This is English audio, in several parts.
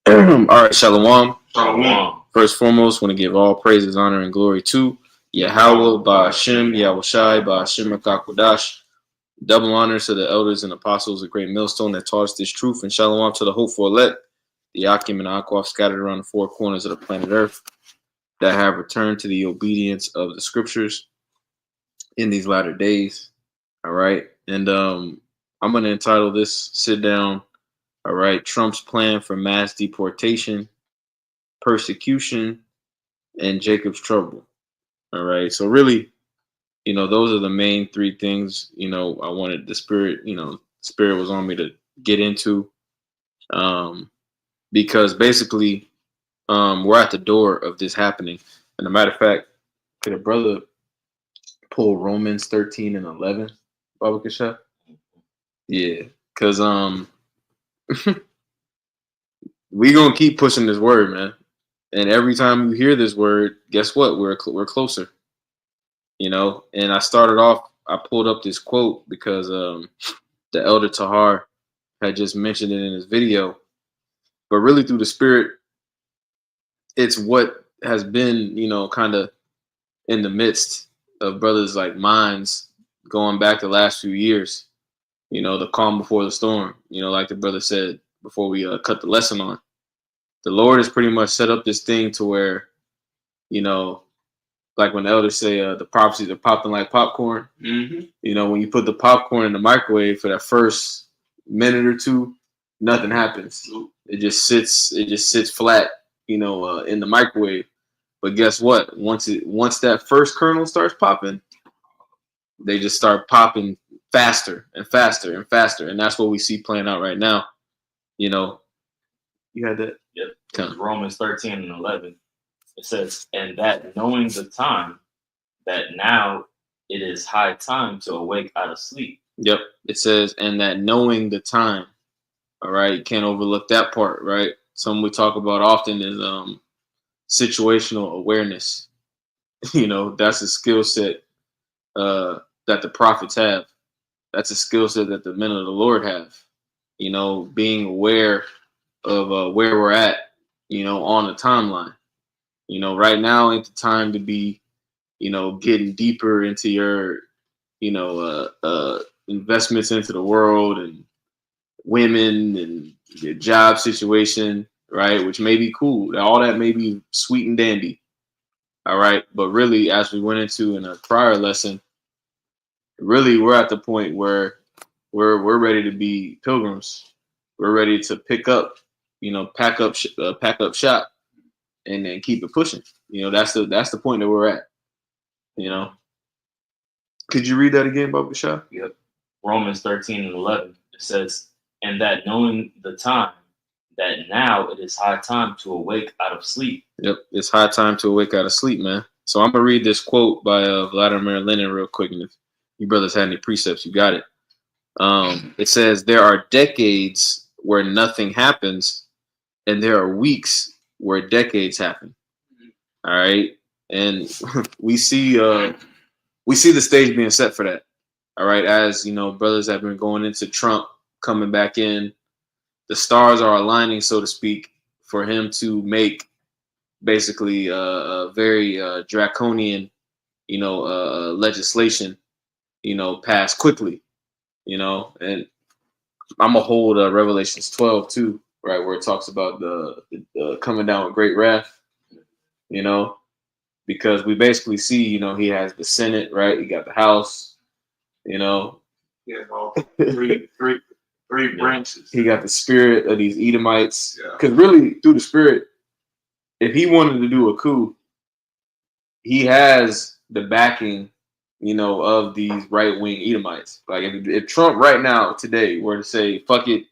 All right, Shalom. Shalom. First and foremost, want to give all praises, honor, and glory to Yahweh, Ba'Hashem, Yahushai, Ba'Hashem, Rakakwadash. Double honors to the elders and apostles, a great millstone that taught us this truth, and Shalom to the hopeful elect, the Akim and Akwaf scattered around the four corners of the planet Earth that have returned to the obedience of the scriptures in these latter days. All right, and I'm going to entitle this "Sit Down." All right, Trump's plan for mass deportation, persecution, and Jacob's trouble. All right, so really, those are the main three things. I wanted the spirit. Spirit was on me to get into, because basically, we're at the door of this happening. And a matter of fact, could a brother pull Romans 13 and 11, Baba Kasha? Yeah, because we gonna keep pushing this word, man. And every time you hear this word, guess what? We're closer. And I started off. I pulled up this quote because the elder Tahar had just mentioned it in his video. But really, through the spirit, it's what has been, kind of in the midst of brothers like minds going back the last few years. The calm before the storm. Like the brother said before we cut the lesson on. The Lord has pretty much set up this thing to where, like when the elders say the prophecies are popping like popcorn. Mm-hmm. When you put the popcorn in the microwave for that first minute or two, nothing happens. It just sits flat, in the microwave. But guess what? Once that first kernel starts popping, they just start popping faster and faster and faster, and that's what we see playing out right now. You had that? Yep. Romans 13 and 11. It says, and that knowing the time, that now it is high time to awake out of sleep. Yep. It says, and that knowing the time. All right. You can't overlook that part, right? Something we talk about often is situational awareness. That's a skill set that the prophets have. That's a skill set that the men of the Lord have. Being aware of where we're at, on the timeline. Right now ain't the time to be, getting deeper into your, investments into the world and women and your job situation, right? Which may be cool. All that may be sweet and dandy. All right. But really, as we went into in a prior lesson, really we're at the point where we're ready to be pilgrims. We're ready to pick up, pack up shop and then keep it pushing. That's the point that we're at. Could you read that again, Baba Shah? Yep. Romans 13 and 11. It says, and that knowing the time, that now it is high time to awake out of sleep. Yep, it's high time to awake out of sleep, man. So I'm gonna read this quote by Vladimir Lenin real quick, and if you brothers had any precepts, you got it. It says there are decades where nothing happens, and there are weeks where decades happen. All right, and we see the stage being set for that. All right, as brothers have been going into Trump coming back in, the stars are aligning, so to speak, for him to make basically a very draconian, legislation, pass quickly, and I'm gonna hold Revelations 12 too, right, where it talks about the coming down with great wrath, because we basically see, he has the Senate, right? He got the House, Yeah, all three branches. He got the spirit of these Edomites, because really through the spirit, if he wanted to do a coup, he has the backing, of these right-wing Edomites. Like if Trump right now today were to say, "Fuck it,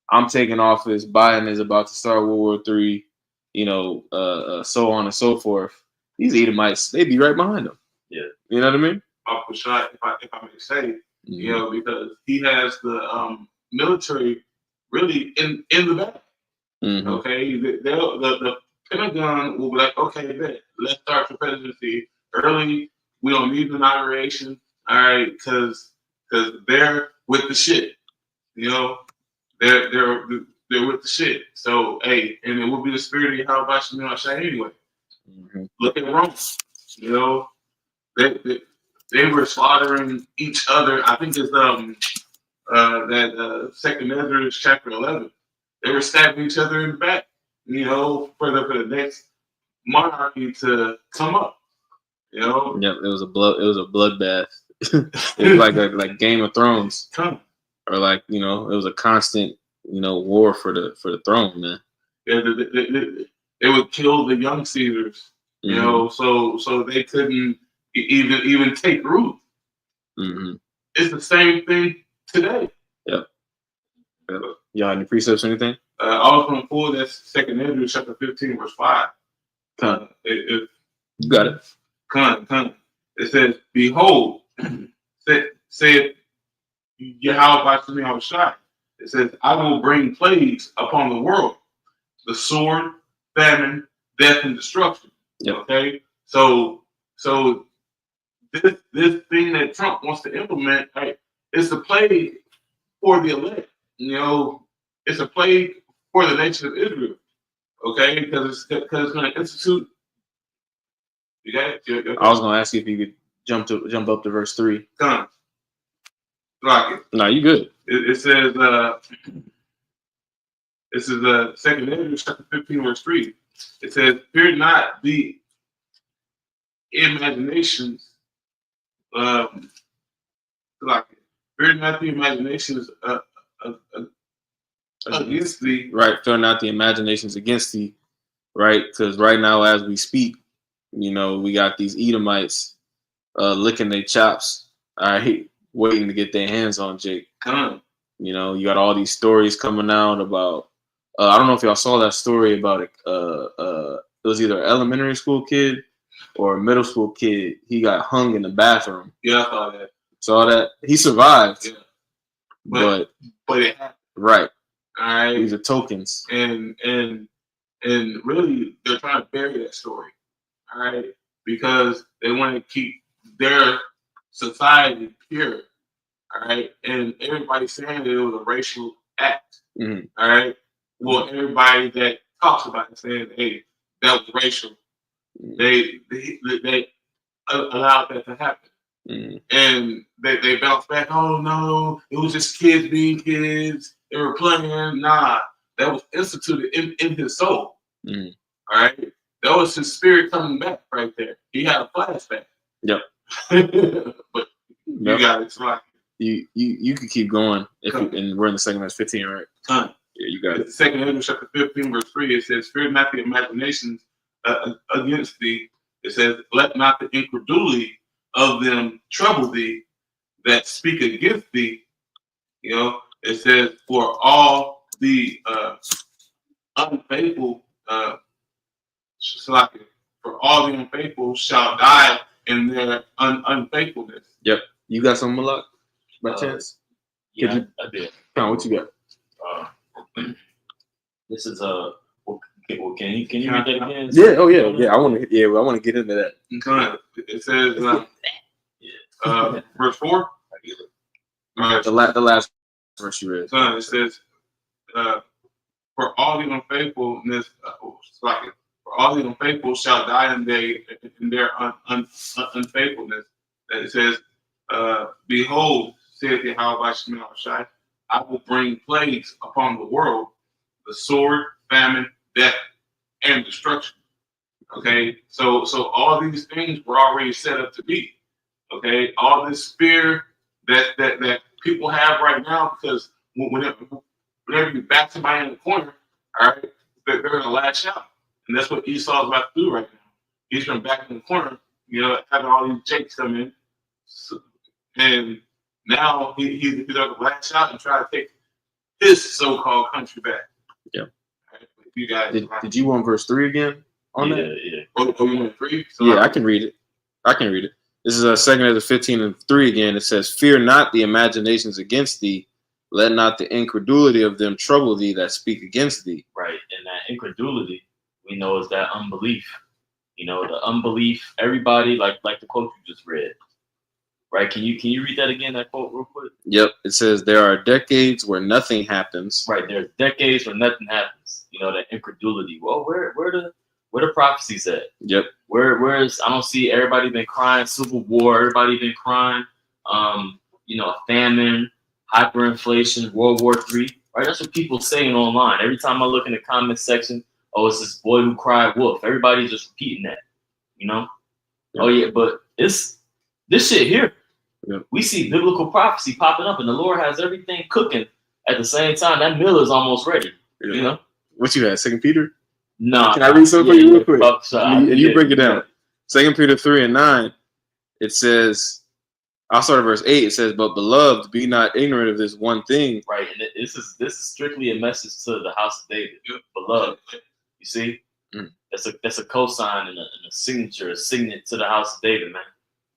I'm taking office," Biden is about to start World War III, so on and so forth. These Edomites, they'd be right behind him. Yeah, you know what I mean. For sure, if I may say, because he has the military really in the back. Mm-hmm. Okay, the Pentagon will be like, okay, bet, let's start the presidency early. We don't need inauguration, all right, because they're with the shit. They're they're with the shit. So hey, and it will be the spirit of Yahweh Shai anyway. Mm-hmm. Look at Rome. You know, they were slaughtering each other. I think it's that Second Ezra chapter 11. They were stabbing each other in the back. You know, for the next monarchy to come up. You know. Yep, it was a bloodbath. It was like Game of Thrones, or like it was a constant war for the throne, man. Yeah, they would kill the young Caesars, you know, so they couldn't even take root. Mm-hmm. It's the same thing today. Yep. Y'all any precepts or anything? All from full. That's Second Ezra chapter 15 verse 5. You got it. Come. It says, "Behold," said Yahweh Shai. It says, "I will bring plagues upon the world, the sword, famine, death, and destruction." Yep. Okay, so this thing that Trump wants to implement, right, it's a plague for the elect. You know, it's a plague for the nation of Israel. Okay, because it's going to institute. You got it? I was going to ask you if you could jump up to verse 3. Come. Like it. No, you good. It says, this is Second Ezra chapter 15 verse 3. It says, "Fear not the imaginations, like it. Fear not the imaginations against thee." Right, fear not the imaginations against thee. Right, because right now as we speak, we got these Edomites licking their chops. All right, waiting to get their hands on Jake. Come. You got all these stories coming out about. I don't know if y'all saw that story about it. It was either an elementary school kid or a middle school kid. He got hung in the bathroom. Yeah, I saw that. Saw that? He survived. Yeah. But it happened. Right. All right. These are tokens. And really, they're trying to bury that story. All right, because they want to keep their society pure. All right, and everybody's saying that it was a racial act. Mm-hmm. All right, well, everybody that talks about it saying, "Hey, that was racial." Mm-hmm. They allowed that to happen, and they bounced back. Oh no, it was just kids being kids. They were playing. Nah, that was instituted in his soul. Mm-hmm. All right, that was his spirit coming back right there. He had a flashback. Yep. But you got it. Right. You could keep going and we're in the second verse 15, right? Yeah, you got it. Second Ezra chapter 15 verse 3. It says, "Fear not the imaginations against thee." It says, "Let not the incredulity of them trouble thee that speak against thee." You know, it says, "For all the unfaithful, for all the unfaithful shall die in their unfaithfulness." Yep. You got something, Malak, by chance? Yeah, I did. What you got? This is can you read that again? Yeah. Oh yeah. I want to get into that. Okay. It says verse 4. The last verse you read. It says, "For all the unfaithfulness, for all the unfaithful shall die in their unfaithfulness." And it says, "Behold, saith Yahweh Shai, I will bring plagues upon the world, the sword, famine, death, and destruction." Okay, so all these things were already set up to be. Okay, all this fear that people have right now, because whenever you back somebody in the corner, all right, they're gonna lash out, and that's what Esau's about to do right now. He's been back in the corner, having all these jakes come in, and now he's gonna lash out and try to take his so-called country back. Yeah. Right? You guys, did you want verse 3 again on that? Yeah. Oh, you want 3? So yeah, I can read it. This is 2 Ezra 15 and 3 again. It says, "Fear not the imaginations against thee. Let not the incredulity of them trouble thee that speak against thee." Right. And that incredulity, we know, is that unbelief. The unbelief, everybody, like the quote you just read. Right? Can you read that again? That quote real quick. Yep. It says there are decades where nothing happens. Right. There's decades where nothing happens. You know, that incredulity. Well, where the prophecies at? Yep. Where's I don't see everybody been crying civil war. Everybody been crying. You know, famine, hyperinflation, World War III. Right. That's what people saying online. Every time I look in the comment section, oh, it's this boy who cried wolf. Everybody's just repeating that. You know. Yep. Oh yeah, but it's this shit here. Yep. We see biblical prophecy popping up, and the Lord has everything cooking at the same time. That meal is almost ready. Yeah. You know. What you had? 2 Peter? No. Can I read something for you real quick? And you break it down. 2 Peter 3:9. It says, I'll start at verse 8. It says, "But beloved, be not ignorant of this one thing." Right, and this is strictly a message to the house of David. Beloved, you see, that's a cosign and a signature, a signet to the house of David, man.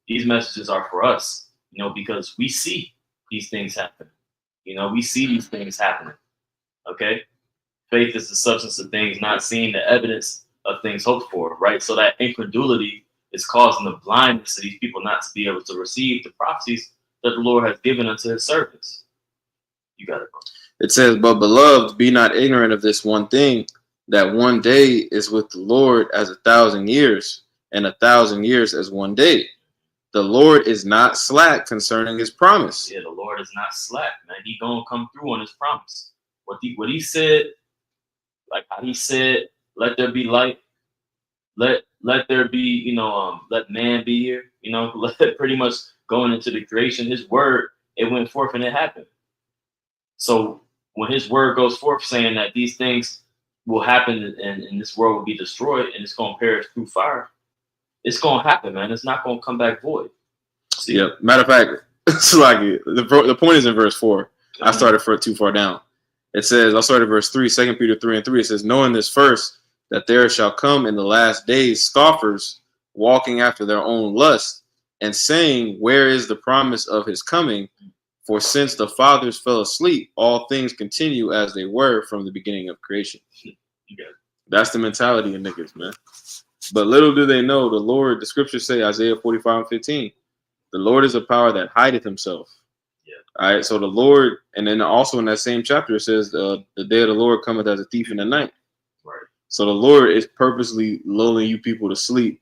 These messages are for us, you know, because we see these things happen. You know, we see these things happening. Okay, faith is the substance of things not seen, the evidence of things hoped for. Right, so that incredulity is causing the blindness of these people not to be able to receive the prophecies that the Lord has given unto his servants. You got it, bro. It says, "But beloved, be not ignorant of this one thing, that one day is with the Lord as 1,000 years, and 1,000 years as one day. The Lord is not slack concerning his promise." Yeah, the Lord is not slack, man. He gonna come through on his promise. What he said, like how he said, "Let there be light." Let there be, you know, let man be here. You know, let pretty much going into the creation. His word, it went forth and it happened. So when his word goes forth saying that these things will happen and this world will be destroyed and it's gonna perish through fire, it's gonna happen, man. It's not gonna come back void. See? Yep. Matter of fact, it's like the point is in verse 4. I started too far down. It says, I'll start at verse 3, 2 Peter 3:3. It says, "Knowing this first, that there shall come in the last days scoffers, walking after their own lust, and saying, where is the promise of his coming? For since the fathers fell asleep, all things continue as they were from the beginning of creation." That's the mentality of niggas, man. But little do they know, the Lord, the scriptures say, Isaiah 45:15, the Lord is a power that hideth himself. Yeah. All right, so the Lord, and then also in that same chapter, it says, the day of the Lord cometh as a thief in the night. Right. So the Lord is purposely lulling you people to sleep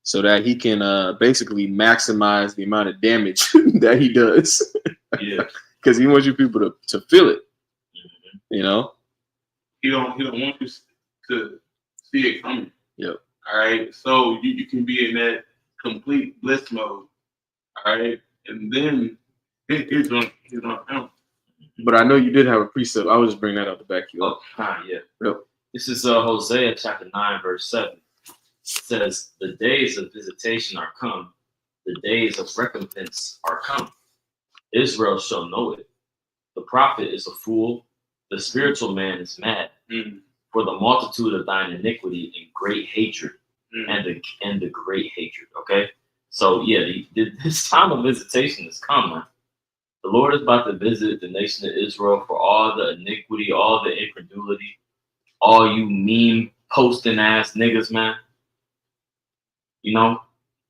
so that he can basically maximize the amount of damage that he does. Yeah. Because he wants you people to feel it. Mm-hmm. You know? He don't want you to see it coming. Yep. All right. So you can be in that complete bliss mode. All right. And then he's gonna come. But I know you did have a precept. I was just bringing that out to back you up. Yeah. Yep. This is Hosea chapter 9, verse 7. It says, "The days of visitation are come, the days of recompense are come. Israel shall know it. The prophet is a fool, the spiritual man is mad, for the multitude of thine iniquity and great hatred, and the great hatred." Okay, so yeah, this time of visitation is coming. The Lord is about to visit the nation of Israel for all the iniquity, all the incredulity, all you meme posting ass niggas, man. You know,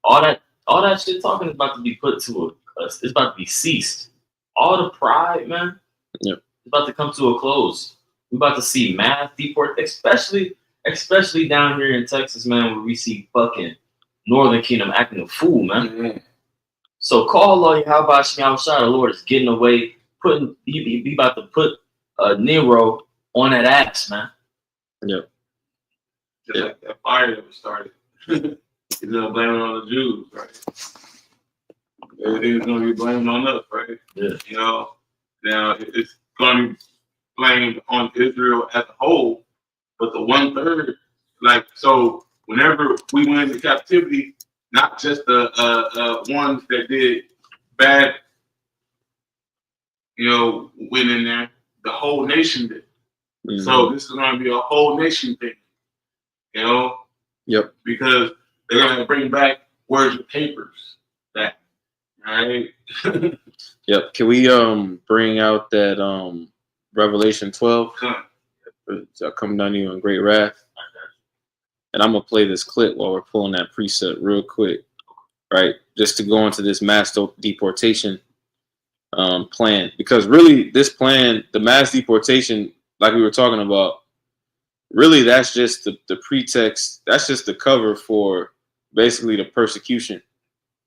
all that shit talking is about to be put to it's about to be ceased. All the pride, man. Yep. It's about to come to a close. We're about to see mass deport, especially down here in Texas, man, where we see fucking Northern Kingdom acting a fool, man. Mm-hmm. So call Lord Yahweh Shem Shah, the Lord is getting away, he about to put Nero on that ass, man. Yep. Just like that fire that was started. He's gonna blame it on the Jews, right? Everything's gonna be blamed on us, right? Yeah. You know, now it's gonna be blamed on Israel as a whole, but the 1/3, like, so whenever we went into captivity, not just the ones that did bad, you know, went in there, the whole nation did. Mm-hmm. So this is gonna be a whole nation thing, you know? Yep. Because they're gonna bring back words of papers. That, right? Yep. Can we bring out that Revelation 12? I'll come down to you in great wrath. And I'm gonna play this clip while we're pulling that precept real quick. Right? just to go into this mass deportation plan, because really this plan, the mass deportation, like we were talking about, really that's just the pretext. That's just the cover for basically the persecution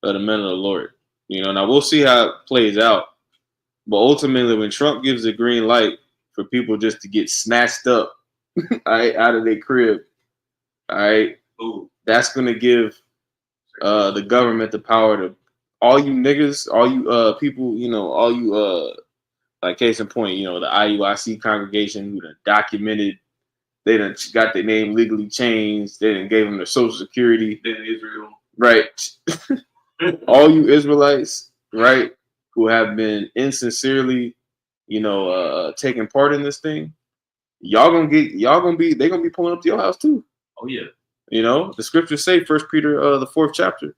of the men of the Lord. Now we'll see how it plays out. But ultimately, when Trump gives the green light for people just to get snatched up all right, out of their crib, all right, that's going to give the government the power to all you niggas, all you people, all you like case in point, the IUIC congregation who done documented, they done got their name legally changed, they done gave them their social security. In Israel. Right. All you Israelites, right, who have been insincerely, taking part in this thing, they're gonna be pulling up to your house too. Oh yeah. The scriptures say, 1 Peter the 4th chapter.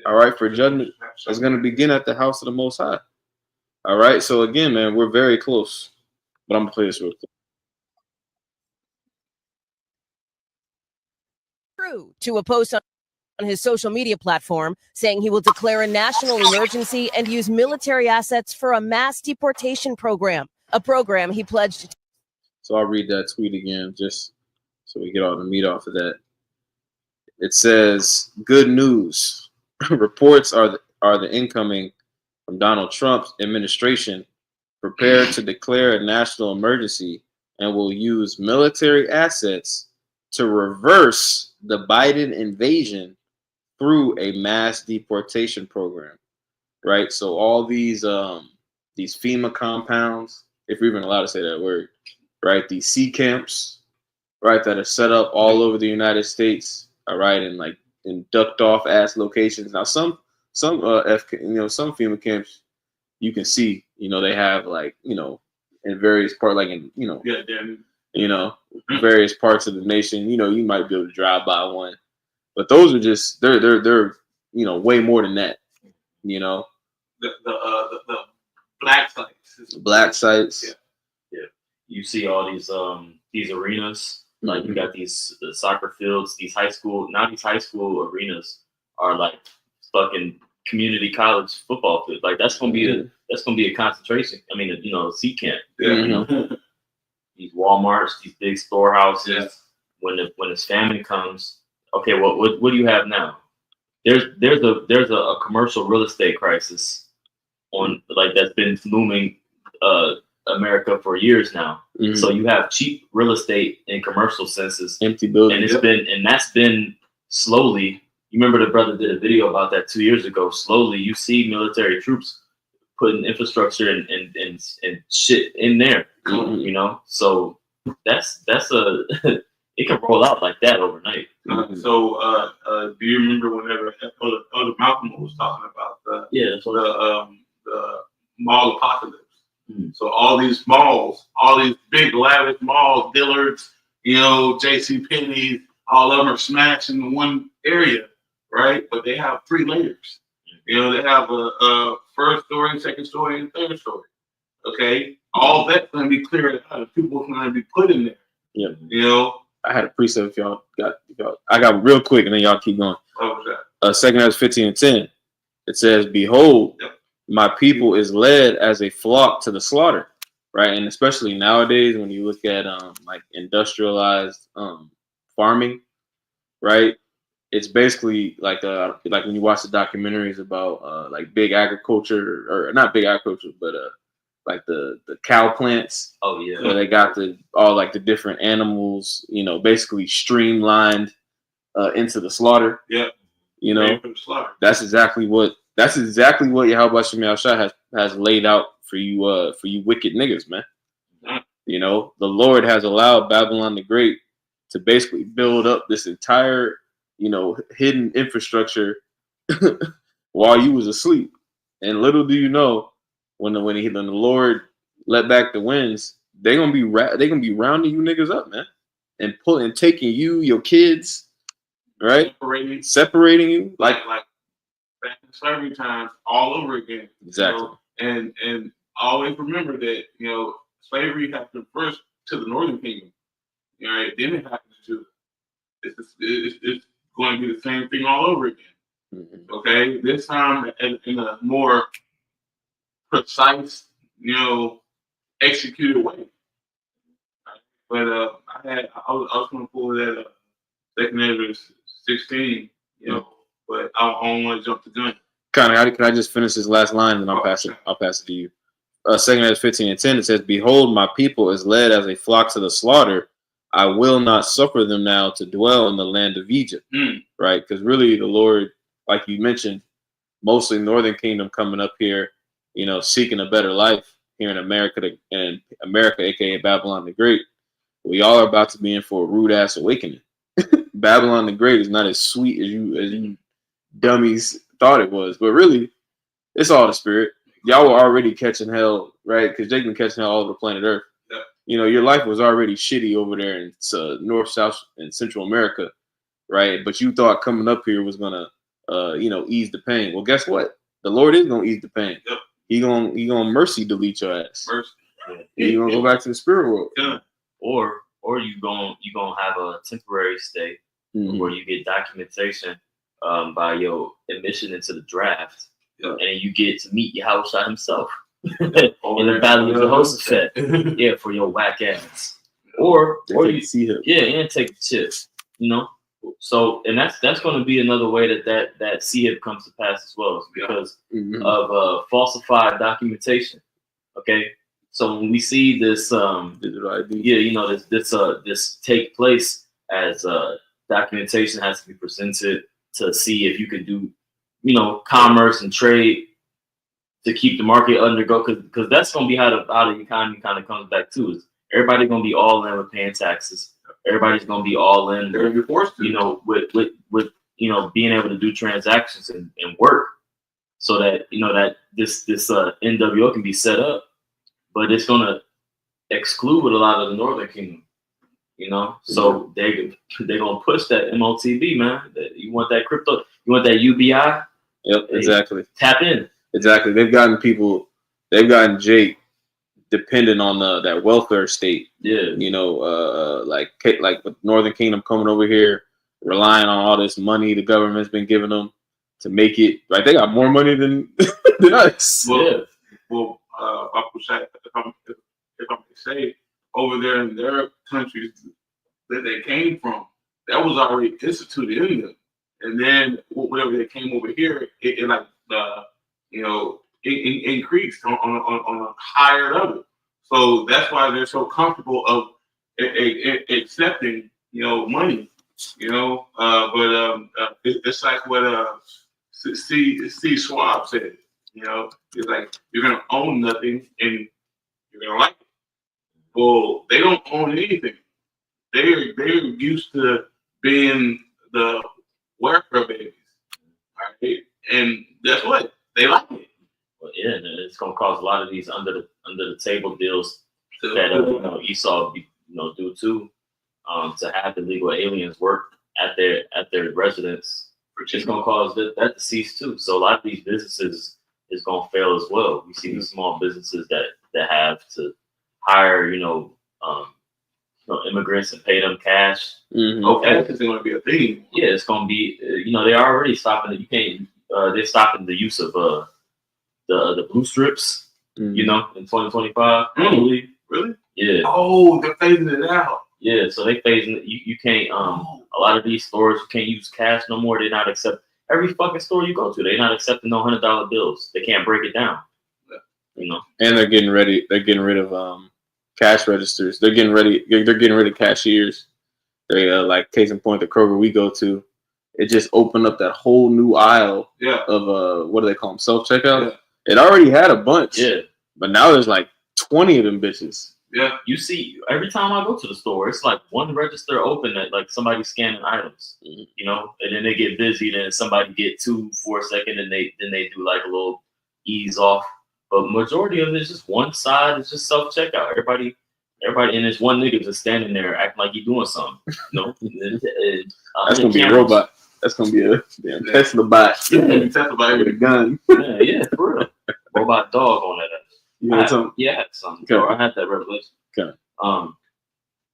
All right, for judgment is gonna begin at the house of the Most High. All right, so again, man, we're very close. But I'm gonna play this real quick. To a post on his social media platform saying he will declare a national emergency and use military assets for a mass deportation program, a program he pledged. So I'll read that tweet again just so we get all the meat off of that. It says, good news. Reports are the incoming from Donald Trump's administration prepared to declare a national emergency and will use military assets to reverse the Biden invasion through a mass deportation program, right? So all these FEMA compounds, if we're even allowed to say that word, right? These sea camps, right, that are set up all over the United States, all right, and like in ducked off ass locations. Now some some FEMA camps you can see, they have like, in various parts, like in, various parts of the nation, you might be able to drive by one. But those are just they're way more than that. The black sites. Black sites. Yeah. You see all these arenas, like you got the soccer fields, these high school arenas are like fucking community college football field. Like that's gonna be a concentration. I mean, a sea camp. Yeah. These Walmarts, these big storehouses. Yeah. When this famine comes, okay, well, what do you have now? There's a commercial real estate crisis on that's been looming America for years now. Mm-hmm. So you have cheap real estate in commercial senses, empty buildings, and that's been slowly. You remember the brother did a video about that 2 years ago. Slowly, you see military troops putting infrastructure and shit in there. Mm-hmm. So that's a it can roll out like that overnight. So do you remember whenever Elder Malcolm was talking about the mall apocalypse? Mm-hmm. So all these malls, all these big lavish malls, Dillard's, J.C. Penney's, all of them are smashed in one area, right? But they have 3 layers. They have a first story, second story, and third story. Okay, all that's going to be cleared out. People are going to be put in there. Yeah. I had a precept if y'all got. I got real quick, and then y'all keep going. What was that? 2 Kings 15:10. It says, "Behold, my people is led as a flock to the slaughter." Right, and especially nowadays when you look at like industrialized farming, right? It's basically like when you watch the documentaries about like big agriculture, or not big agriculture, but like the cow plants. Oh yeah. Where they got all like the different animals, basically streamlined into the slaughter. Yeah. That's exactly what Yahweh Shem Yahushua has laid out for you wicked niggas, man. The Lord has allowed Babylon the Great to basically build up this entire, hidden infrastructure while you was asleep. And little do you know, when the Lord let back the winds, they're gonna be rounding you niggas up, man, and taking you, your kids, right, separating you like back in slavery times all over again. Exactly. And always remember that slavery happened first to the Northern Kingdom, right? Then it happened to Judah. It's going to be the same thing all over again. Mhm. Okay, this time in a more precise, executed way. But I was gonna pull that 2nd Ezra 16, but I don't want to jump the gun. Connor, can I just finish this last line and then I'll pass it to you. 2nd Ezra 15:10, it says, "Behold, my people is led as a flock to the slaughter. I will not suffer them now to dwell in the land of Egypt." Right? Because really, the Lord, like you mentioned, mostly Northern Kingdom coming up here, seeking a better life here in America, aka Babylon the Great. We all are about to be in for a rude ass awakening. Babylon the Great is not as sweet as you dummies thought it was, but really, it's all the spirit. Y'all were already catching hell, right? Because they've been catching hell all over planet Earth. Yeah. Your life was already shitty over there in North, South, and Central America, right? But you thought coming up here was gonna, ease the pain. Well, guess what? The Lord is gonna ease the pain. Yep. He gonna mercy delete your ass. Mercy. You gonna go back to the spirit world. Yeah. Or you gonna have a temporary stay where you get documentation by your admission into the draft, and you get to meet Yahushua himself in the Battle of Jehoshaphat. Yeah, for your whack ass. Or you see him. Yeah, and take the chip. So, and that's going to be another way that CHIP comes to pass as well, because of falsified documentation. Okay, so when we see this, digital ID. this take place as documentation has to be presented to see if you can do, commerce and trade to keep the market undergo, because that's going to be how the economy kind of comes back to. Is everybody's going to be all in with paying taxes. Everybody's going to be all in. They're going to be forced to. With being able to do transactions and work, so that that this NWO can be set up, but it's going to exclude a lot of the Northern Kingdom. So they're gonna push that MOTB, man. You want that crypto? You want that UBI? Yep, exactly. Tap in. Exactly. They've gotten Jake dependent on that welfare state. Yeah. Like with Northern Kingdom coming over here, relying on all this money the government's been giving them to make it. Like, they got more money than us. Well, if I may say, over there in their countries that they came from, that was already instituted in them. And then whenever they came over here, it increased on a higher level. So that's why they're so comfortable of accepting, money. It's like what Steve Schwab said. It's like, you're gonna own nothing and you're gonna like it. Well, they don't own anything. They're used to being the welfare babies, right? And guess what? They like it. Well, yeah, and it's gonna cause a lot of these under the table deals that Esau do too, to have the legal aliens work at their residence. It's gonna cause that to cease too. So a lot of these businesses is gonna fail as well. We see these small businesses that have to hire immigrants and pay them cash. Okay, it's going to be a thing. Yeah, it's going to be. They're already stopping it. You can't. They're stopping the use of the blue strips. In 2025. I believe. Really? Yeah. Oh, they're phasing it out. Yeah, so they phasing it. You can't. A lot of these stores, you can't use cash no more. They're not accept every fucking store you go to. They're not accepting no $100 bills. They can't break it down. And they're getting ready. They're getting rid of cash registers. They're getting rid of cashiers. They like, case in point, the Kroger we go to, it just opened up that whole new aisle of what do they call them, self checkout. It already had a bunch, but now there's like 20 of them bitches. Yeah, you see, every time I go to the store, it's like one register open that like somebody's scanning items, and then they get busy. Then somebody get 2 for a second, and they do like a little ease off. But majority of it is just one side. It's just self checkout. Everybody, and there's one nigga just standing there acting like he doing something. That's gonna be a robot. That's gonna be a damn Tesla bot. Tesla bot with a gun. Yeah, for real. Robot dog on that. You had something? Yeah, I had something. Okay. I had that revelation. Okay.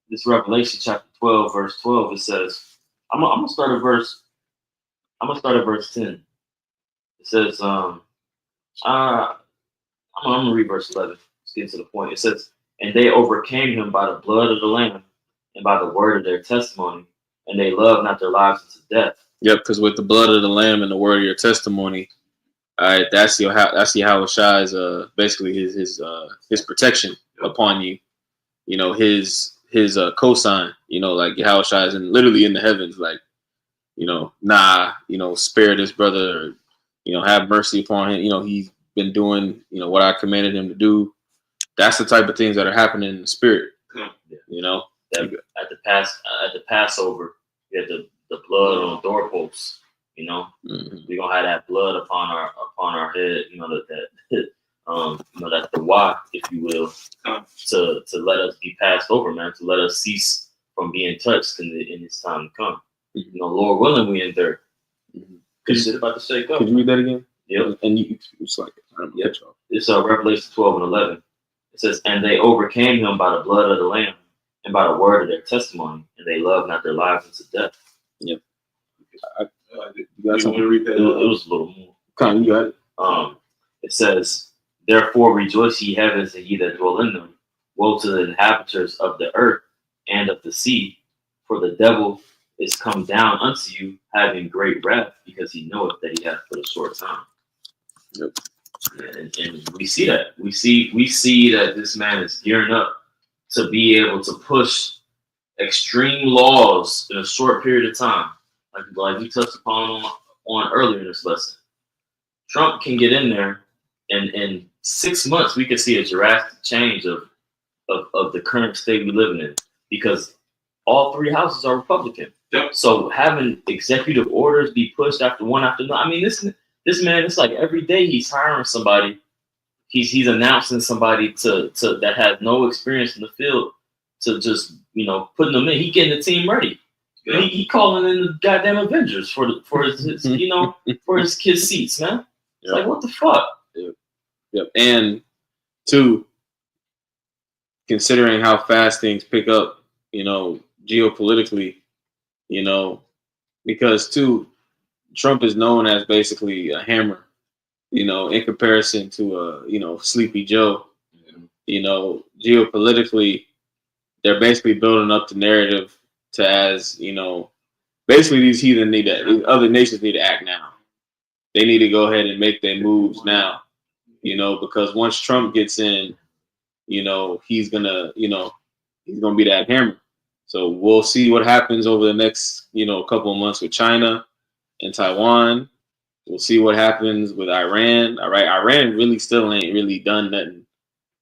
This Revelation chapter 12, verse 12, it says, I'm gonna start at verse 10. It says, I'm gonna read verse 11. Let's get to the point. It says, and they overcame him by the blood of the Lamb and by the word of their testimony, and they loved not their lives unto death. Yep, because with the blood of the Lamb and the word of your testimony, all right, that's Yahweh Shai's basically his protection upon you. You know, his cosign. You know, like Yahweh Shai is literally in the heavens, like, you know, spare this brother, or, you know, have mercy upon him. You know, he's been doing, you know, what I commanded him to do. That's the type of things that are happening in the spirit. Yeah. You know, at the Passover, you had the blood on the doorposts. You know, we're gonna have that blood upon our head. You know that you know, that's the why, if you will, to let us be passed over, man, to let us cease from being touched in this time to come. You know, Lord willing, we endure. Because you about to say, go. Could you read that again? Yep. And it's like, yep. It's Revelation 12 and 11. It says, and they overcame him by the blood of the Lamb and by the word of their testimony, and they loved not their lives unto death. Yep. You got something to read that? It was a little more. Come on, you got it. It says, therefore rejoice ye heavens and ye that dwell in them. Woe to the inhabitants of the earth and of the sea, for the devil is come down unto you, having great wrath, because he knoweth that he hath but a short time. Yep. And we see that. We see that this man is gearing up to be able to push extreme laws in a short period of time, like we touched upon earlier in this lesson. Trump can get in there, and in 6 months we could see a drastic change of the current state we live in, because all three houses are Republican. Yep. So having executive orders be pushed after one after another, I mean, this man, it's like every day he's hiring somebody, he's announcing somebody to that has no experience in the field, to just, you know, putting them in. He getting the team ready. Yeah. He calling in the goddamn Avengers for his you know, for his kids' seats, man. It's like, what the fuck? Yep. And two, considering how fast things pick up, you know, geopolitically, you know, because two, Trump is known as basically a hammer, you know, in comparison to you know, Sleepy Joe. You know, geopolitically, they're basically building up the narrative to, as, you know, basically these other nations need to act now. They need to go ahead and make their moves now, you know, because once Trump gets in, you know, he's gonna be that hammer. So we'll see what happens over the next, you know, couple of months with China and Taiwan. We'll see what happens with Iran. All right, Iran really still ain't really done nothing.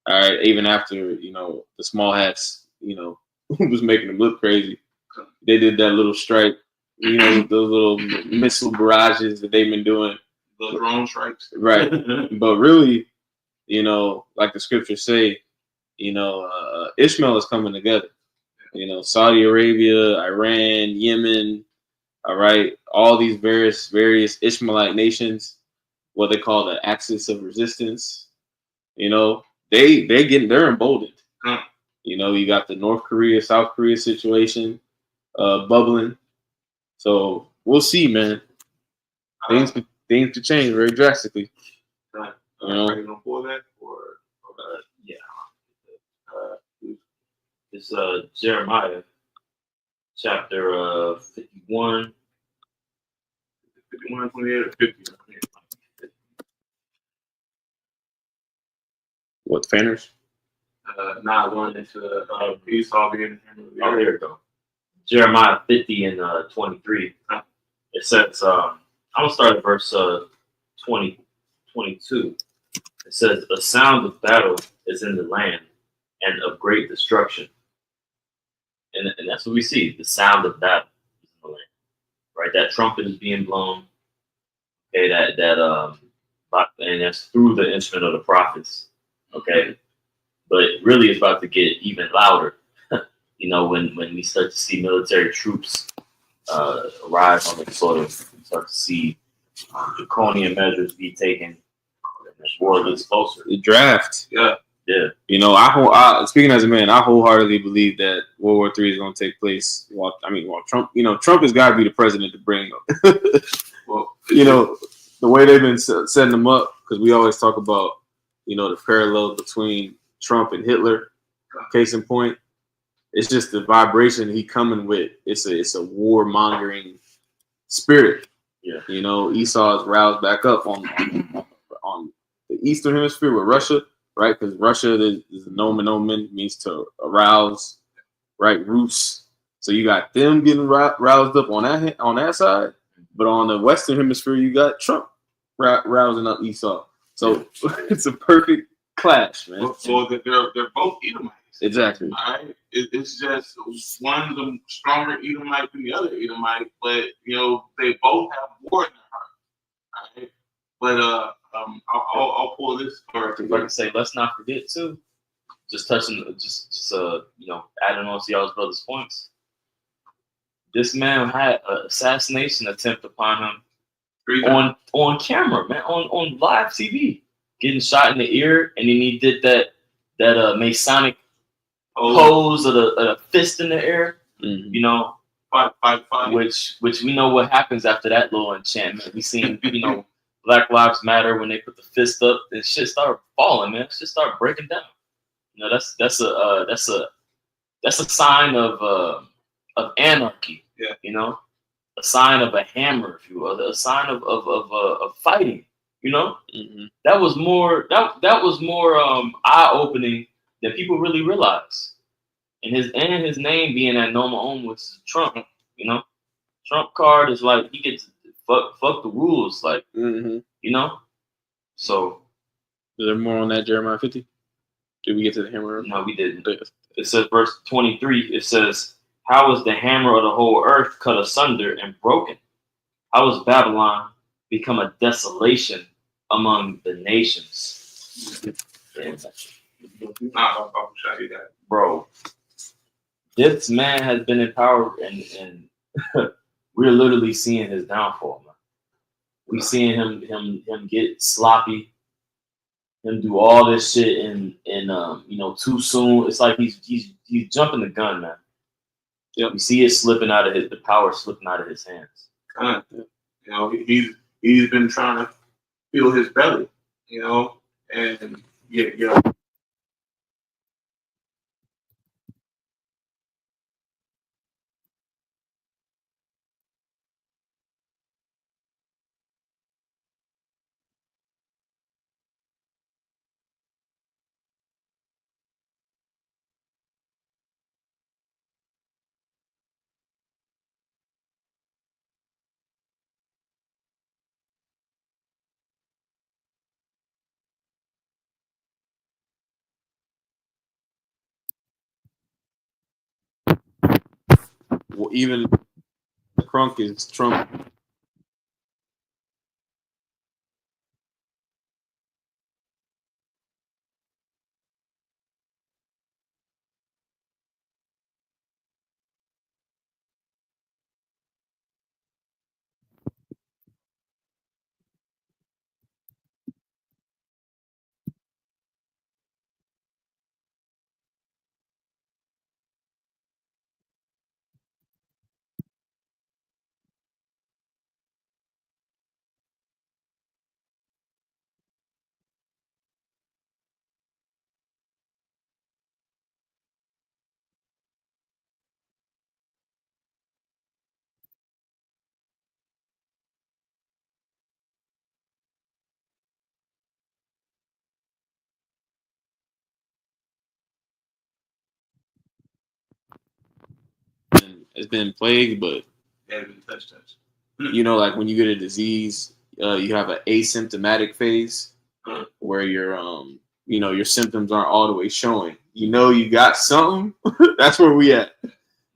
All right, even after, you know, the small hats, you know, was making them look crazy. They did that little strike, you know, those little missile barrages that they've been doing. The drone strikes. Right. But really, you know, like the scriptures say, you know, Ishmael is coming together. You know, Saudi Arabia, Iran, Yemen, all right, all these various Ishmaelite nations, what they call the axis of resistance, you know, they're emboldened. You know, you got the North Korea, South Korea situation bubbling. So we'll see, man. Things could change very drastically. Right. You know? Are you gonna pull that yeah. It's Jeremiah chapter 51. 51, 28, or 50? What, Fanners? Not going into Esau being. Oh, here we go. Jeremiah 50 and 23. It says, I'm gonna start at verse 22. It says, "A sound of battle is in the land, and of great destruction." And that's what we see. The sound of battle is in the land, right? That trumpet is being blown. Okay, and that's through the instrument of the prophets. Okay, but really, it's about to get even louder. You know, when we start to see military troops arrive on the soil, we start to see draconian measures be taken. This war gets closer. The draft. Yeah. You know, speaking as a man, I wholeheartedly believe that World War III is going to take place. While Trump, you know, Trump has got to be the president to bring. Well, you know, the way they've been setting them up, because we always talk about, the parallel between Trump and Hitler. Case in point, it's just the vibration he coming with. It's a warmongering spirit. Yeah. Esau is roused back up on the Eastern Hemisphere with Russia, right? Because Russia is a nomen omen, means to arouse, right? Rus. So you got them getting roused up on that side, but on the Western Hemisphere you got Trump rousing up Esau. So it's a perfect clash, man. So they're both Edomites. Exactly. All right. It's just one's a stronger Edomite than the other Edomite, but they both have war in their heart. All right. But I'll pull this for. Like I say, let's not forget too. Just touching, adding on to y'all's brother's points. This man had an assassination attempt upon him on camera, man, on live TV, getting shot in the ear, and then he did that Masonic pose of the fist in the air, Fight. which we know what happens after that little enchantment. We seen, Black Lives Matter when they put the fist up and shit started falling, man. Shit started breaking down. That's a sign of anarchy. Yeah. A sign of a hammer, if you will, a sign of fighting. Mm-hmm. That was more eye opening than people really realize. And his name being at Noma Om was Trump. Trump card is like he gets fuck the rules, like So is there more on that Jeremiah 50? Did we get to the hammer? No, we didn't. It says verse 23. It says, "How was the hammer of the whole earth cut asunder and broken? How was Babylon become a desolation among the nations?" I'll show you that, bro. This man has been in power, and we're literally seeing his downfall, man. We seeing him get sloppy, him do all this shit and too soon. It's like he's jumping the gun, man. Yep. You see it slipping out of the power slipping out of his hands. He's been trying to fill his belly, and yeah. Well, even Crunk is Trump. It's been plagued, but touch. Like when you get a disease, you have an asymptomatic phase where your symptoms aren't all the way showing. You got something. That's where we at.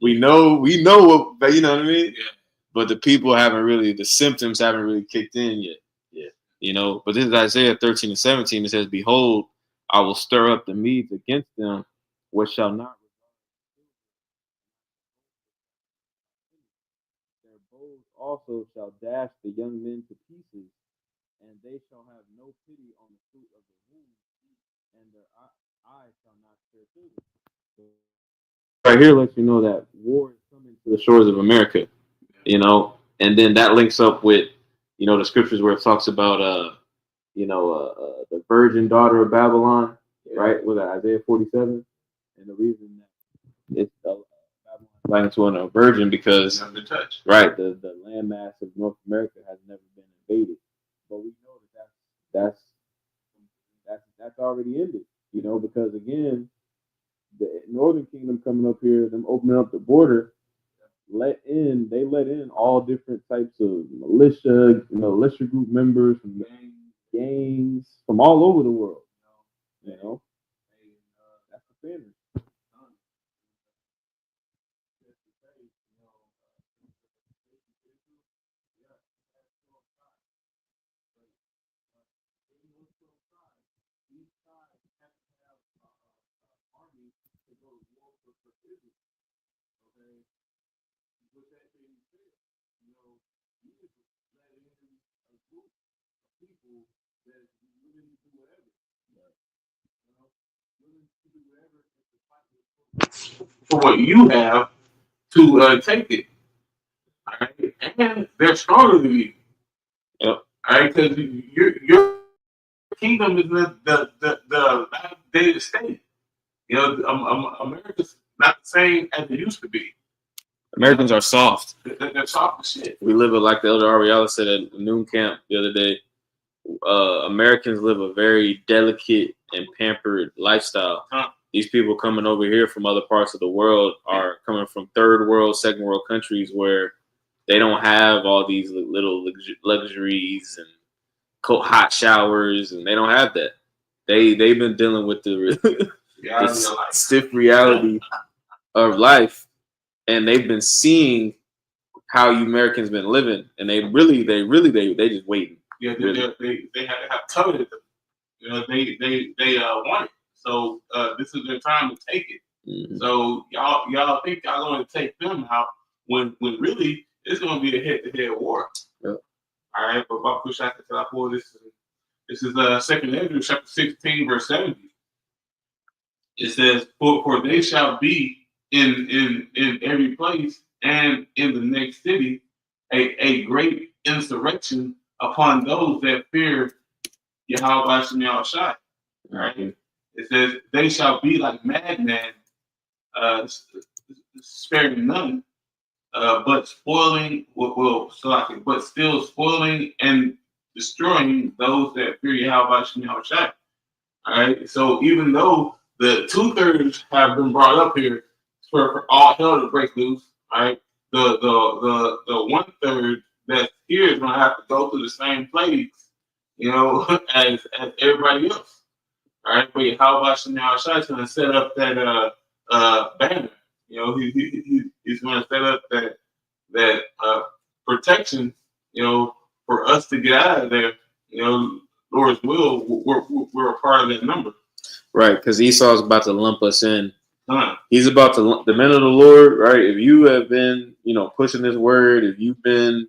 We know what, you know what I mean? Yeah. But the symptoms haven't really kicked in yet. Yeah. But this is Isaiah 13 and 17. It says, "Behold, I will stir up the Medes against them, which shall not. Their bows also shall dash the young men to pieces, and they shall have no pity on the fruit of the womb, and their eyes shall not spare children." So right here lets you know that war is coming to the shores of America, and then that links up with, you know, the scriptures where it talks about the virgin daughter of Babylon, right? Was that Isaiah 47? And the reason that it's Babylon like to a virgin because right, the landmass of North America has never been invaded, but we know that's already ended, you know, because again, the Northern Kingdom coming up here, them opening up the border, let in all different types of militia group members from gangs from all over the world, you know. That's the family. For what you have to take it. All right? And they're stronger than you. Yep. All right, because your kingdom is the day state. You know, America's not the same as it used to be. Americans are soft. They're soft as shit. We live it like the Elder Ariella said at noon camp the other day. Americans live a very delicate and pampered lifestyle. These people coming over here from other parts of the world are coming from third world, second world countries where they don't have all these little luxuries and hot showers, and they don't have that. They've been dealing with the stiff reality of life, and they've been seeing how you Americans been living, and they just waiting. Yeah, they have coveted them. You know, they want it. So this is their time to take it. Mm-hmm. So y'all think y'all going to take them out when really it's going to be a head-to-head war. Yep. All right, but this is 2 Ezra chapter 16 verse 70. It says, "For they shall be in every place and in the next city a great insurrection upon those that fear Yahweh Shem Yahushai." Right? It says, "They shall be like madmen, sparing none, but spoiling, but still spoiling and destroying those that fear Yahweh Shem Yahushai." All right. So even though the 2/3 have been brought up here for all hell to break loose, all right, the 1/3 that's here is gonna have to go through the same plagues, you know, as everybody else. All right, but Yahweh Shem Yahushai is gonna set up that banner. You know, he's gonna set up that protection, you know, for us to get out of there. You know, Lord's will, we're a part of that number. Right, because Esau's about to lump us in. He's about to the men of the Lord, right? If you have been, you know, pushing this word, if you've been,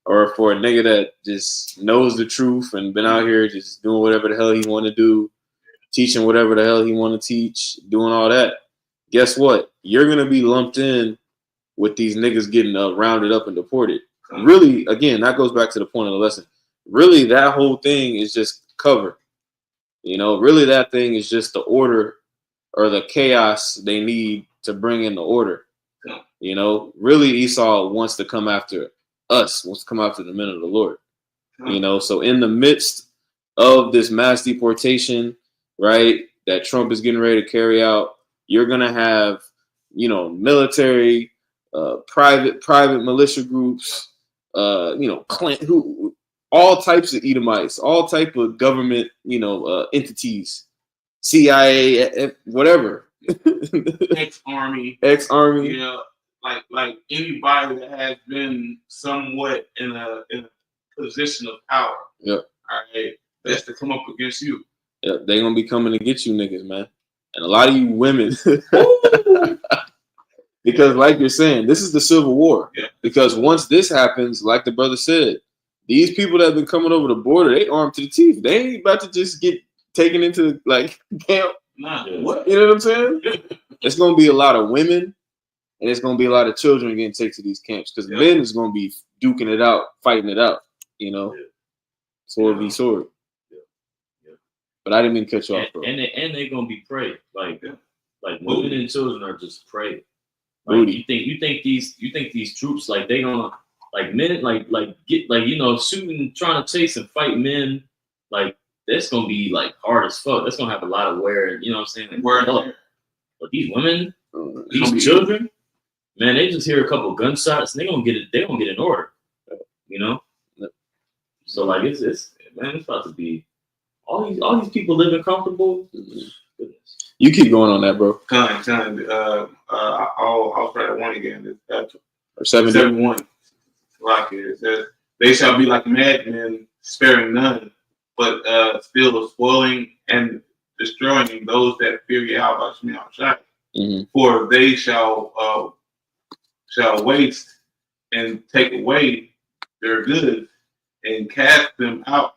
or for a nigga that just knows the truth and been out here just doing whatever the hell he want to do, teaching whatever the hell he want to teach, doing all that, guess what? You're gonna be lumped in with these niggas getting rounded up and deported. Really, again, that goes back to the point of the lesson. Really, that whole thing is just cover. You know, really, that thing is just the order or the chaos they need to bring in the order. You know, really, Esau wants to come after us, wants to come after the men of the Lord. You know, so in the midst of this mass deportation, right, that Trump is getting ready to carry out, you're gonna have, you know, military, private militia groups, you know, all types of Edomites, all type of government, you know, entities, CIA, whatever. Ex-army. You know, like anybody that has been somewhat in a position of power. Yep. All right, that's to come up against you. Yeah, they gonna be coming to get you niggas, man. And a lot of you women. Because like you're saying, this is the Civil War. Yeah. Because once this happens, like the brother said, these people that have been coming over the border, they armed to the teeth. They ain't about to just get taken into like camp. Nah. What? You know what I'm saying? It's gonna be a lot of women, and it's gonna be a lot of children getting taken to these camps because men is gonna be duking it out, fighting it out. you know, Yeah. sword v sword. Yeah. But I didn't mean to cut you off, bro. And they're gonna be prey. Like women Booty. and children are just prey. Booty. Like you think these troops like they gonna like men like get like shooting, trying to chase and fight men, like that's gonna be like hard as fuck. That's gonna have a lot of wear, you know what I'm saying? Like, but these women, these children, man, they just hear a couple gunshots and they're gonna get in order. You know? So like it's about to be all these people living comfortable. Goodness. You keep going on that, bro. I'll try that one again. Or 71. Like it says, they shall be like madmen, sparing none, but still spoiling and destroying those that fear Yahweh Shai. For they shall waste and take away their goods and cast them out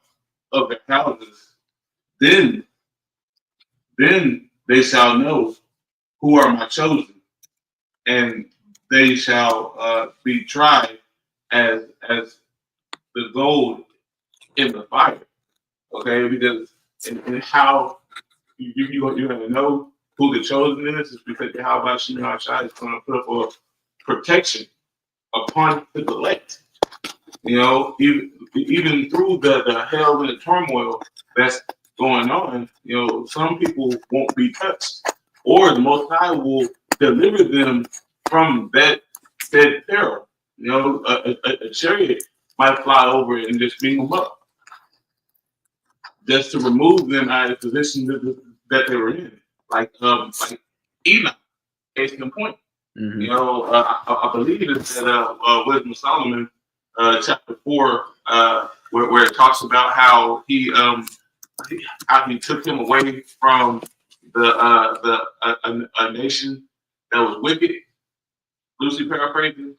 of their houses. Then they shall know who are my chosen, and they shall be tried as the gold in the fire. Okay, because and how you're going to know who the chosen is because how about Shai is going to put up a protection upon the elect. You know, even through the hell and the turmoil that's going on, you know, some people won't be touched, or the Most High will deliver them from that peril. You know, a chariot might fly over and just beam them up, just to remove them out of the position that they were in, like Enoch. Case in point. You know, I believe it's that Wisdom of Solomon, chapter 4, where it talks about how he took him away from a nation that was wicked. Loosely paraphrasing,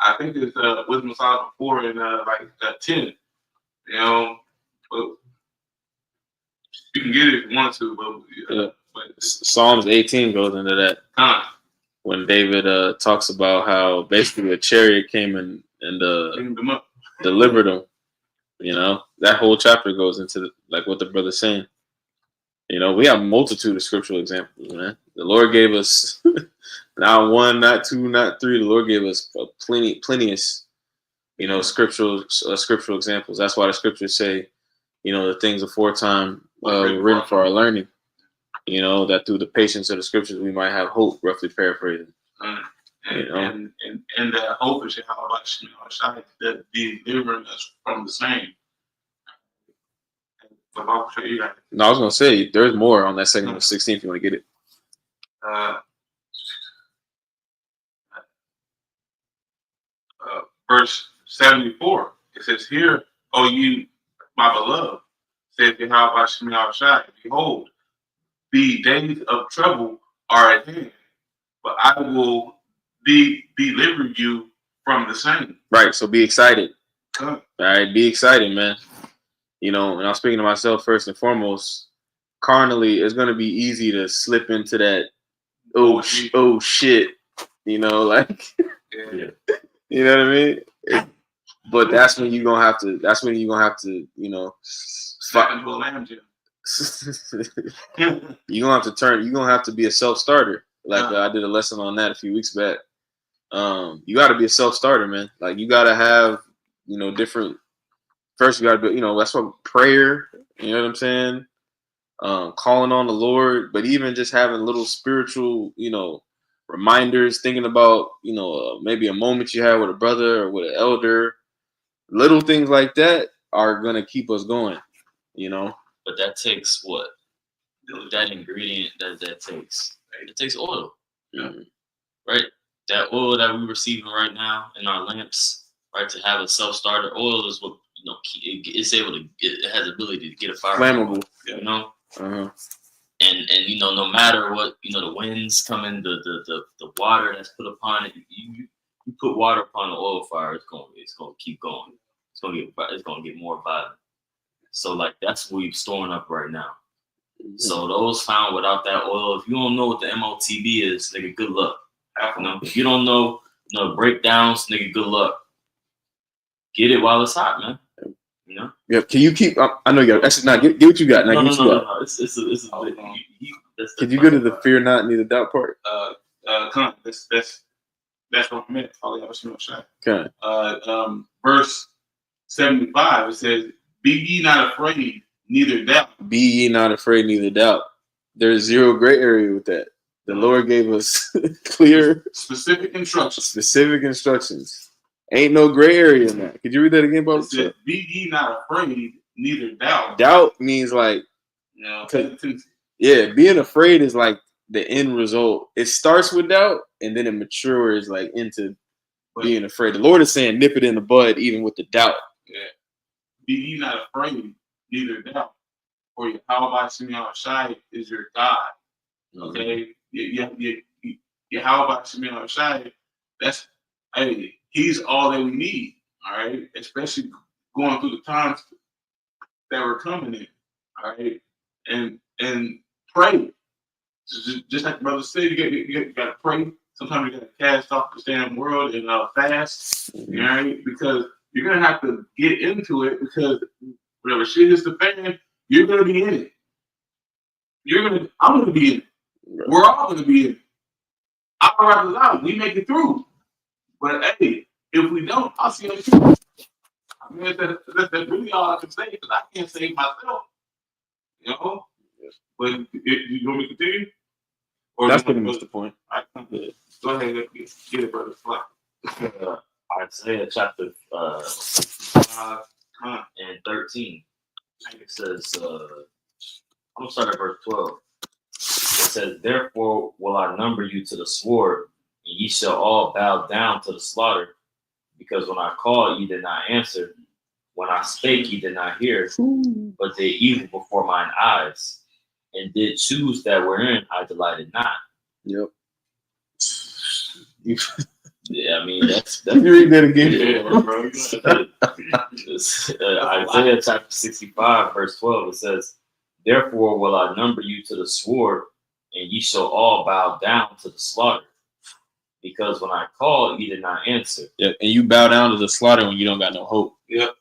I think it's Wisdom of Solomon 4 and 10. You know, but you can get it if you want to, but Psalms 18 goes into that. When David talks about how basically a chariot came and delivered him, you know, that whole chapter goes into like what the brother's saying. You know, we have a multitude of scriptural examples, man. The Lord gave us not one, not two, not three. The Lord gave us plenteous, you know, scriptural examples. That's why the scriptures say, you know, the things aforetime were written for our learning. You know, that through the patience of the scriptures we might have hope, roughly paraphrasing. And the hope is how about Shai that delivering us from the same. No, I was gonna say there's more on that second 16 if you want to get it. Verse 74, it says, "Here, O you, my beloved, saith Yahweh Shai, behold, the days of trouble are at hand, but I will deliver you from the same." Right, so be excited. All right, be excited, man. You know, and I'm speaking to myself first and foremost. Carnally, it's gonna be easy to slip into that. Oh shit, you know, like, yeah. You know what I mean? But that's when you're gonna have to. That's when you're gonna have to, you know, Slap into a lamb jam. You're gonna have to turn. You're gonna have to be a self-starter. Like I did a lesson on that a few weeks back. You got to be a self-starter, man. Like you got to have, you know, different. First, you got to be, you know, that's what prayer. You know what I'm saying? Calling on the Lord, but even just having little spiritual, you know, reminders, thinking about, you know, maybe a moment you had with a brother or with an elder. Little things like that are gonna keep us going, you know. But that takes what? That ingredient that takes. It takes oil, right? That oil that we're receiving right now in our lamps, right? To have a self-starter, oil is what, you know, it's able to. It has the ability to get a fire flammable, you know. And you know, no matter what, you know, the winds coming, the water that's put upon it, you put water upon the oil fire, it's gonna keep going. It's gonna get more violent. So like that's what we're storing up right now. So those found without that oil, if you don't know what the MOTB is, nigga, good luck. You know, if you don't know, breakdowns, nigga, good luck. Get it while it's hot, man. know. Yeah. Can you keep? I know you got. Actually, not get what you got. Now No, get no, what no, you no, got. no. It's a bit. Could you go to the fear not neither doubt part? Come on, that's what I meant. All y'all should know. Okay. Verse 75. It says, "Be ye not afraid, neither doubt." Be ye not afraid, neither doubt. There's zero gray area with that. The Lord gave us clear, specific instructions. Ain't no gray area in that. Could you read that again, Bob? It says, "Be ye not afraid, neither doubt." Doubt means like, yeah, being afraid is like the end result. It starts with doubt and then it matures like into being afraid. The Lord is saying, nip it in the bud, even with the doubt. Yeah. Be ye not afraid, neither doubt. For Yahweh Shemiah Shai is your God. Okay? Yahweh Shemiah Shai, that's, hey, he's all that we need. All right? Especially going through the times that we're coming in. All right? And pray. Just like the brother said, you got to pray. Sometimes you got to cast off the damn world and fast. All right? Because you're going to have to get into it because whatever shit hits the fan, you're going to be in it. I'm going to be in it. We're all going to be in it. I'll wrap this out. We make it through. But hey, if we don't, I'll see you later. I mean, that's really all I can say because I can't save myself. You know? But you want me to continue? Or that's pretty much the point. Go ahead, get it, brother. Isaiah chapter 5 and 13. It says, I'm going to start at verse 12. It says, "Therefore will I number you to the sword, and ye shall all bow down to the slaughter. Because when I called, ye did not answer. When I spake, ye did not hear, but did evil before mine eyes, and did choose that wherein I delighted not." Yep. Yeah, I mean that's you read that again. Isaiah chapter 65, verse 12. It says, "Therefore will I number you to the sword, and ye shall all bow down to the slaughter. Because when I called, ye did not answer." Yeah, and you bow down to the slaughter when you don't got no hope. Yep.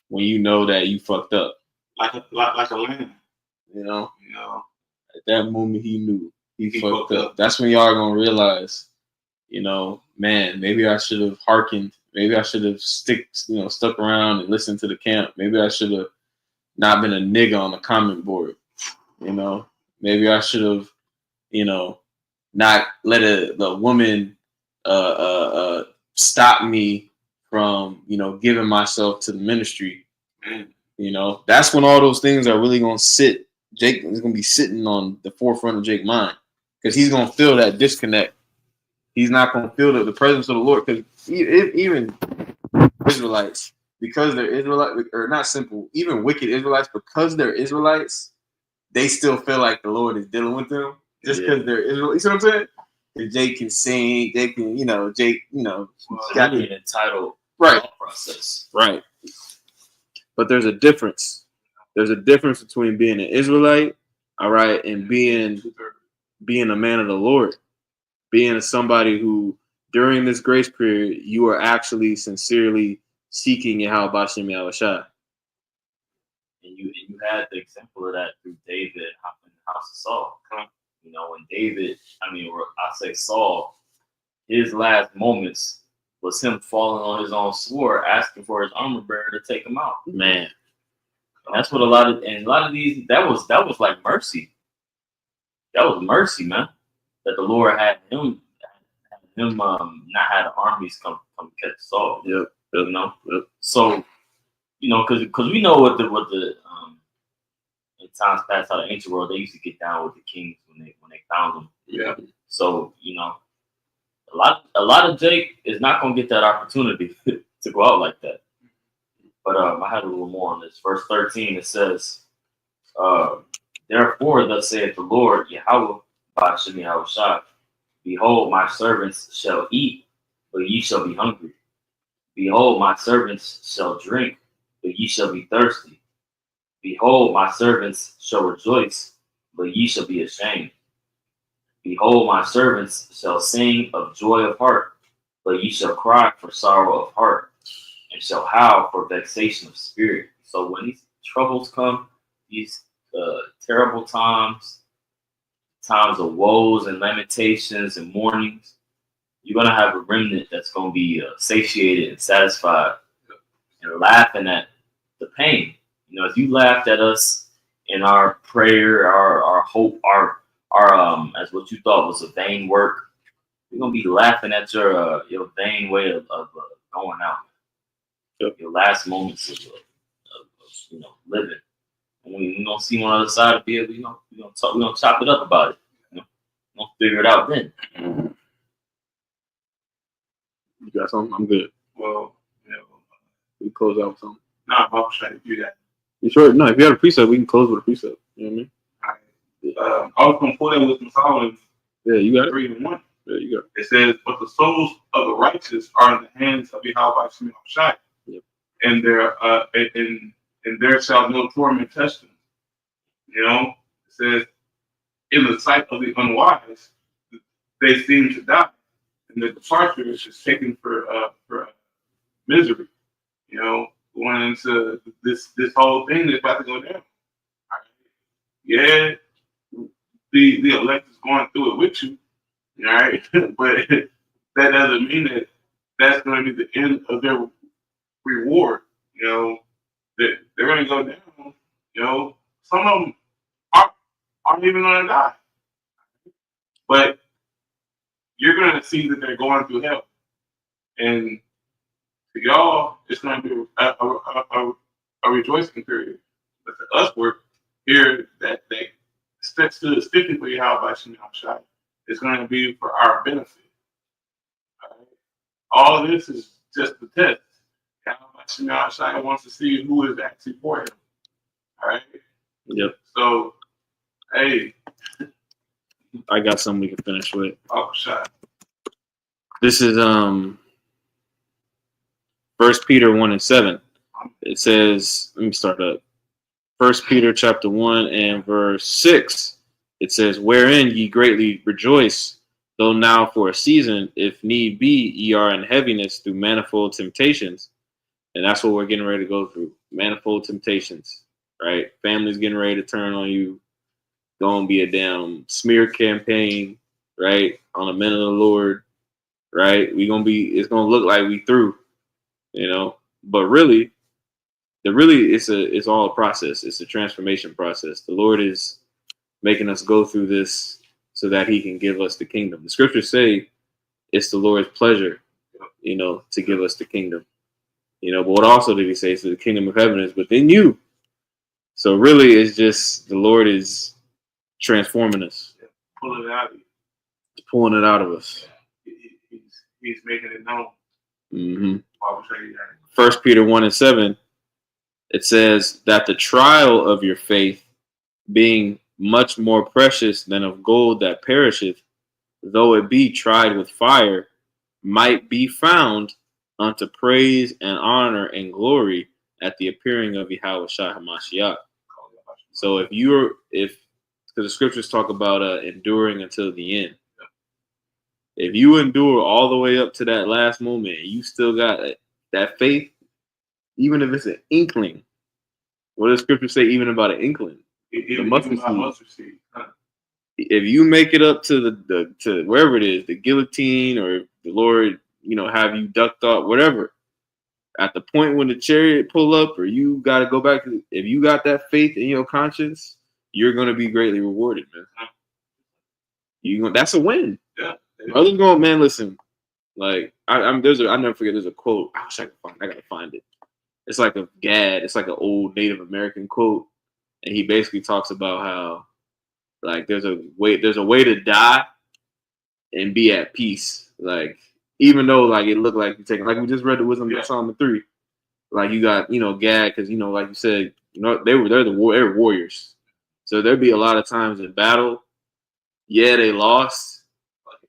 When you know that you fucked up. Like a lamb. You know? At that moment he knew he fucked up. That's when y'all are gonna realize, man, maybe I should have hearkened. Maybe I should have stuck around and listened to the camp. Maybe I should have not been a nigga on the comment board. Maybe I should have, not let a woman stop me from, giving myself to the ministry. That's when all those things are really gonna sit. Jake is gonna be sitting on the forefront of Jake's mind because he's gonna feel that disconnect. He's not gonna feel the presence of the Lord because even Israelites, because they're Israelites, or not simple, even wicked Israelites, because they're Israelites, they still feel like the Lord is dealing with them just because they're Israelites. You see what I'm saying? And Jake can sing, Jake can, got an entitled process. Right. But there's a difference. There's a difference between being an Israelite, all right, and being a man of the Lord. Being somebody who, during this grace period, you are actually sincerely seeking Yahweh Shem Yahushua. And you had the example of that through David in the house of Saul. When David, I say Saul, his last moments was him falling on his own sword, asking for his armor bearer to take him out. Man. And that's what a lot of these, that was like mercy. That was mercy, man. That the Lord had him not had the armies come catch Saul. Yep. Yep. So, because we know what the in times past, how the ancient world, they used to get down with the kings when they found them. Yeah. So, a lot of Jake is not gonna get that opportunity to go out like that. But I had a little more on this. Verse 13, it says, "Therefore, thus saith the Lord, Yahweh, Ba'ashem Yahushua, behold, my servants shall eat, but ye shall be hungry. Behold, my servants shall drink, but ye shall be thirsty. Behold, my servants shall rejoice, but ye shall be ashamed. Behold, my servants shall sing of joy of heart, but ye shall cry for sorrow of heart. and shall howl for vexation of spirit. So when these troubles come, these terrible times, times of woes and lamentations and mournings, you're gonna have a remnant that's gonna be satiated and satisfied and laughing at the pain. You know, if you laughed at us in our prayer, our hope, our as what you thought was a vain work, we're gonna be laughing at your vain way of going out, your last moments of living. And we're gonna see one other side of it. We're gonna chop it up about it. We're gonna figure it out then. You got something? I'm good. Well, We close out with something. nah, I was trying to do that. You sure? No, if you have a precept, we can close with a precept. You know what I mean? I was going to pull that with some Solomon Yeah, you got it. 3:1. Yeah, you got it. It says, "But the souls of the righteous are in the hands of Yahweh Shai, Yep. and there shall no torment touch them." You know, it says, "In the sight of the unwise, they seem to die, and the departure is just taken for misery." You know, going into this whole thing that's about to go down. Yeah, the elect is going through it with you, all right? But that doesn't mean that that's going to be the end of their reward. You know, that they're going to go down. You know, some of them aren't even going to die, but you're going to see that they're going through hell, and to y'all, it's going to be a rejoicing period. But to us, we're here that they stood sticking for Yahweh Shai. It's going to be for our benefit. All this is just the test. Yahweh Shai wants to see who is actually for him. All right. Yep. So, hey, I got something we can finish with. oh, Shai. This is 1 Peter 1:7. It says, let me start up. 1 Peter chapter 1 and verse 6. It says, "Wherein ye greatly rejoice, though now for a season, if need be, ye are in heaviness through manifold temptations." And that's what we're getting ready to go through. Manifold temptations, right? Family's getting ready to turn on you. Gonna be a damn smear campaign, right? On the men of the Lord, right? It's gonna look like we through, you know. But really, it's all a process. It's a transformation process. The Lord is making us go through this so that He can give us the kingdom. The scriptures say it's the Lord's pleasure, you know, to give us the kingdom. You know, but what also did He say? So the kingdom of heaven is within you. So really, it's just the Lord is transforming us, Pulling it out of you. pulling it out of us. He's making it known. Mm-hmm. I will show you that. 1 Peter 1:7, it says that the trial of your faith, being much more precious than of gold that perisheth, though it be tried with fire, might be found unto praise and honor and glory at the appearing of Yahweh Shai HaMashiach. So because the scriptures talk about enduring until the end. If you endure all the way up to that last moment, and you still got that faith, even if it's an inkling. What does scripture say even about an inkling? The mustard seed. If you make it up to to wherever it is, the guillotine, or the Lord, you know, have you ducked off, whatever. At the point when the chariot pull up, or you got to go back, if you got that faith in your conscience, you're going to be greatly rewarded, man. That's a win. Yeah. Others going, man, listen, like I never forget. There's a quote. I gotta find it. It's like a gad. It's like an old Native American quote, and he basically talks about how, like, there's a way to die and be at peace. Like, even though, like, it looked like you're taking, like we just read the Wisdom of Solomon 3. Like, you got, you know, Gad, because, you know, like you said, you know, they're warriors. So there'd be a lot of times in battle, yeah, they lost,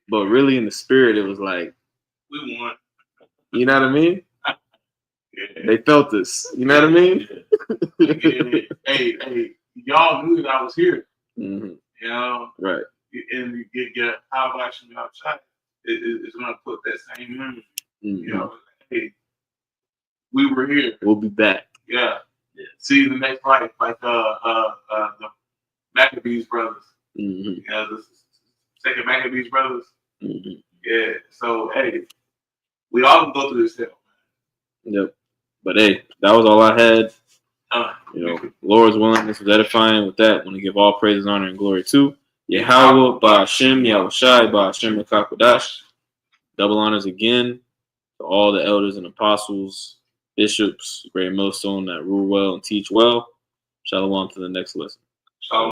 but really in the spirit, it was like, we won. You know what I mean? Yeah. They felt this. You know what I mean? Yeah. Hey, y'all knew that I was here. Mm-hmm. You know? Right. And you get how about you outside? It's going to put that same energy. Mm-hmm. You know, hey, we were here. We'll be back. Yeah. See you in the next fight, like the Maccabees brothers. Mm-hmm. Yeah, the second Maccabees brothers. Mm-hmm. Yeah. So hey, we all can go through this hell. Yep. But hey, that was all I had. Uh, Lord's willing, this was edifying. With that, I want to give all praises, honor, and glory to Yahweh, Ba'ashem, Yahushai, Ba'ashem, Mekakodash. Double honors again to all the elders and apostles, bishops, great millstone that rule well and teach well. Shalom to the next lesson. Shalom.